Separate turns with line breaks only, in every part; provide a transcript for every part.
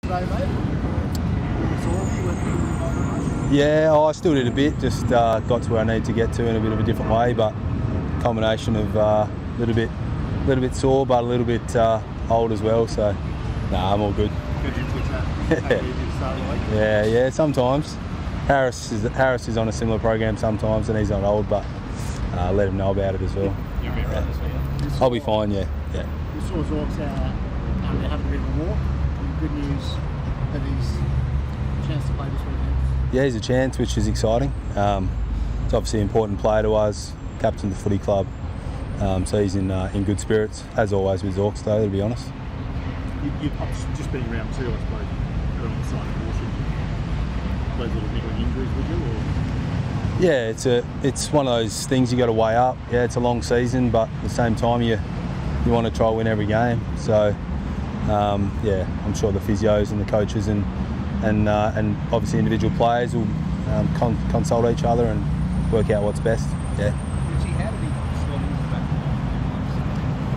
today, mate?
Yeah, I still did a bit, just got to where I need to get to in a bit of a different way, but combination of a little bit sore, but a little bit old as well, so I'm all good.
Could you twitch that?
Yeah, sometimes. Harris is on a similar program sometimes, and he's not old, but let him know about it as well.
You'll be right this weekend?
I'll be fine, yeah.
We saw Zorks having a bit of a walk. Good news that he's a chance to play this weekend.
Yeah, he's a chance, which is exciting. It's obviously an important player to us, captain of the footy club, so he's in good spirits, as always with Zorks though, to be honest.
You've just been round two, I suppose, on the side of caution. Those little niggling injuries, would you? Or?
Yeah, it's one of those things you got to weigh up. Yeah, it's a long season, but at the same time you want to try to win every game. So I'm sure the physios and the coaches and obviously individual players will consult each other and work out what's best. Yeah.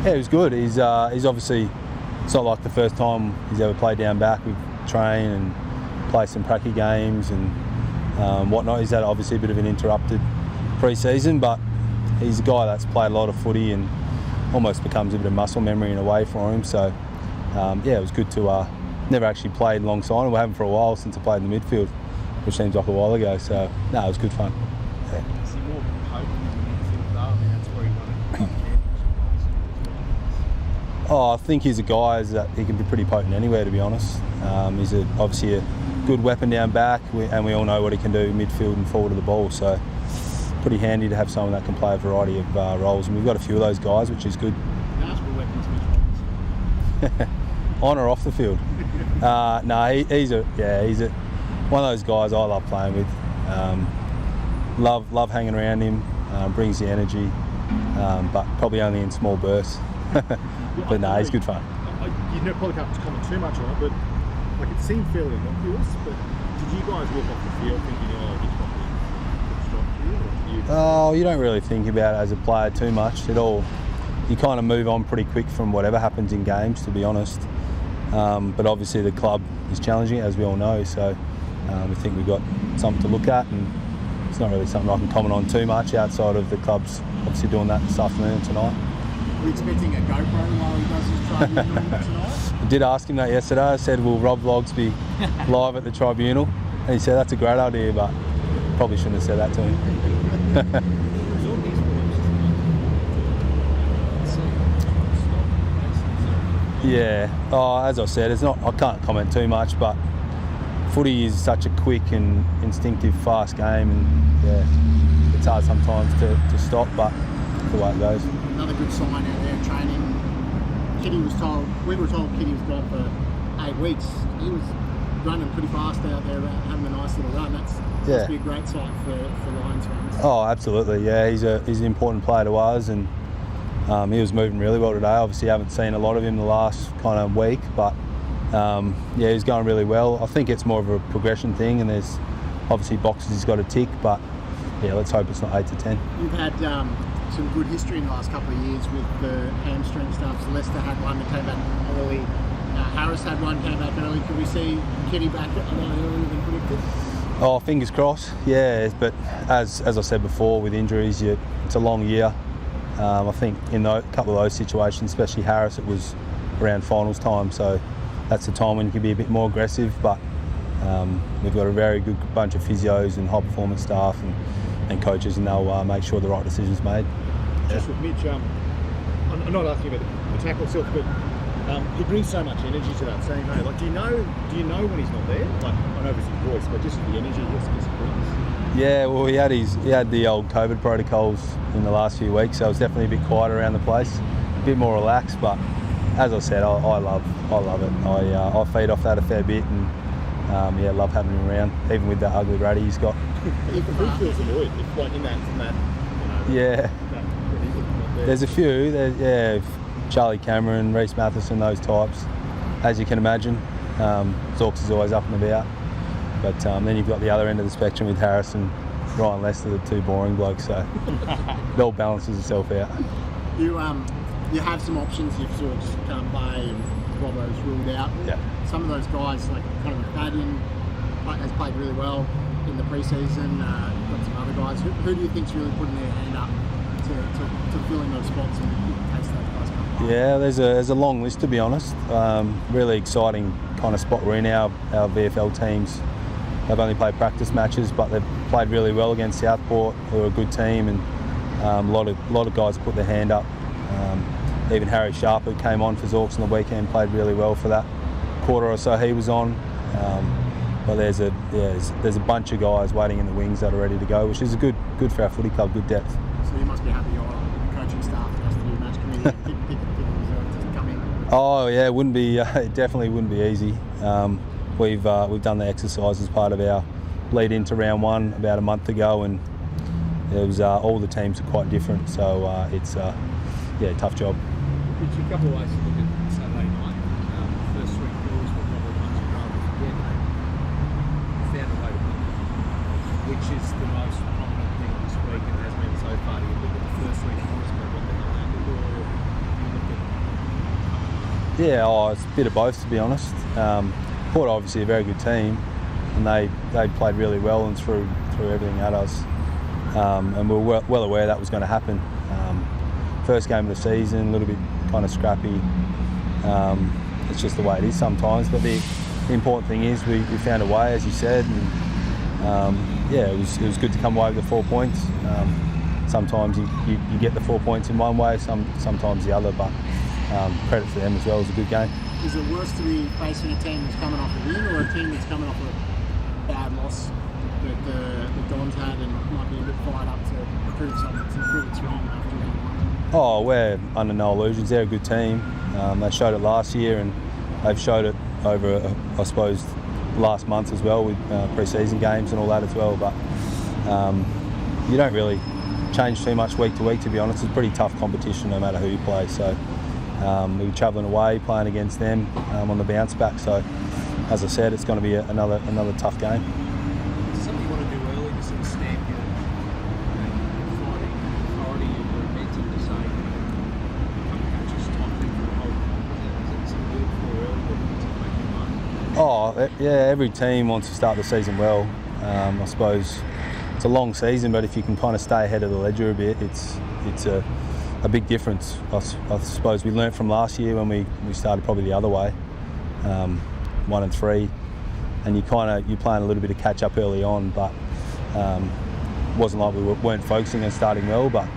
Yeah, he was good. He's obviously, it's not like the first time he's ever played down back. We've trained and played some pracky games and whatnot. He's had obviously a bit of an interrupted pre-season, but he's a guy that's played a lot of footy and almost becomes a bit of muscle memory in a way for him. So it was good to never actually played alongside him. We haven't for a while since I played in the midfield, which seems like a while ago. So it was good fun. Yeah.
Is he more potent in the midfield though? I mean, that's where he wanted to
I think he's a guy that he can be pretty potent anywhere, to be honest. He's obviously a good weapon down back, and we all know what he can do midfield and forward of the ball. So pretty handy to have someone that can play a variety of roles, and we've got a few of those guys, which is good. On or off the field? He's one of those guys I love playing with. Love hanging around him. Brings the energy, but probably only in small bursts. But he's good fun.
You probably can't comment too much on it, but it seemed fairly innocuous. But did you guys walk off the field thinking, he's probably here?
You don't really think about it as a player too much at all. You kind of move on pretty quick from whatever happens in games, to be honest. But obviously the club is challenging, as we all know, so we think we've got something to look at, and it's not really something I can comment on too much outside of the club's obviously doing that this afternoon and tonight.
Are you expecting a GoPro while he does his tribunal tonight?
I did ask him that yesterday. I said, will Rob Vlogs be live at the tribunal? And he said, that's a great idea, but probably shouldn't have said that to him. Yeah, as I said, I can't comment too much, but footy is such a quick and instinctive, fast game, and it's hard sometimes to stop, but the way it goes.
Another good sign out there, training. We were told Kitty was gone for 8 weeks. He was running pretty fast out there, having a nice little run. That's must be a great sight for Lions fans.
Oh, absolutely, yeah. He's an important player to us, and he was moving really well today. Obviously, haven't seen a lot of him the last kind of week, but he's going really well. I think it's more of a progression thing, and there's obviously boxes he's got to tick, but let's hope it's not 8 to 10.
You've had some good history in the last couple of years with the hamstring stuff. Leicester had one that came back early. Harris had one, came back early. Could we see Kitty back a lot earlier than predicted?
Oh, fingers crossed, but as I said before, with injuries, it's a long year. I think in a couple of those situations, especially Harris, it was around finals time, so that's the time when you can be a bit more aggressive, but we've got a very good bunch of physios and high performance staff and coaches, and they'll make sure the right decision's made.
Just with Mitch, I'm not asking about the tackle itself, but he brings so much energy to that team. Do you know when he's not there? I know it's his voice, but just the energy he brings.
Yeah, well, he had the old COVID protocols in the last few weeks, so it was definitely a bit quieter around the place, a bit more relaxed. But as I said, I love it. I feed off that a fair bit, and love having him around, even with that ugly ratty he's got.
He feels annoyed in that.
Yeah. There's a few. Charlie Cameron, Reece Matheson, those types, as you can imagine. Zorks is always up and about. But then you've got the other end of the spectrum with Harris and Ryan Lester, the two boring blokes, so it all balances itself out.
You have some options if Zorks can't play, and Robbo's ruled out.
Yeah.
Some of those guys, like kind of Thadian, has played really well in the pre-season. Got some other guys. Who do you think's really putting their hand up to fill in those spots in case those guys come by?
Yeah, there's a long list, to be honest. Really exciting kind of spot we're in. Our VFL teams have only played practice matches, but they've played really well against Southport, who are a good team, and a lot of guys put their hand up. Even Harry Sharp, who came on for Zorks on the weekend, played really well for that quarter or so he was on. But there's a bunch of guys waiting in the wings that are ready to go, which is good for our footy club, good depth.
So you must be happy your coaching staff just to do match committee and pick reserves to come in.
Oh yeah, it definitely wouldn't be easy. We've done the exercise as part of our lead into round one about a month ago, and it was all the teams are quite different, so it's a tough job.
It's a couple of ways to look at Saturday night. First three quarters were probably much rather forget. Found a way to win, which is the most prominent thing this week and has been so far. Do you look at the first three quarters and what they landed, or you look at?
Yeah, it's a bit of both, to be honest. Port are obviously a very good team, and they played really well and threw everything at us. And we were well aware that was going to happen. First game of the season, a little bit kind of scrappy. It's just the way it is sometimes. But the important thing is we found a way, as you said, and it was good to come away with the 4 points. Sometimes you get the 4 points in one way, sometimes the other. But credit to them as well. It was a good game.
Is it worse to be facing a team that's coming off a win or a team that's coming off a bad loss that the Dons had and might be a bit fired up to prove it strong after round one?
Oh, we're under no illusions. They're a good team. They showed it last year, and they've showed it over, I suppose, last month as well with pre-season games and all that as well. But you don't really change too much week to week, to be honest. It's a pretty tough competition no matter who you play. So we were travelling away, playing against them on the bounce back. So, as I said, it's going to be another tough game.
Is there something you want to do early to sort of stamp your fighting authority and momentum to say, come catch us type thing for the whole? Is it something you look for early to make your mark?
Oh, yeah, every team wants to start the season well. I suppose it's a long season, but if you can kind of stay ahead of the ledger a bit, it's a big difference. I suppose we learnt from last year when we started probably the other way, 1 and 3, and you're playing a little bit of catch up early on, but it wasn't like we weren't focusing on starting well, but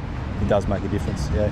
it does make a difference. Yeah.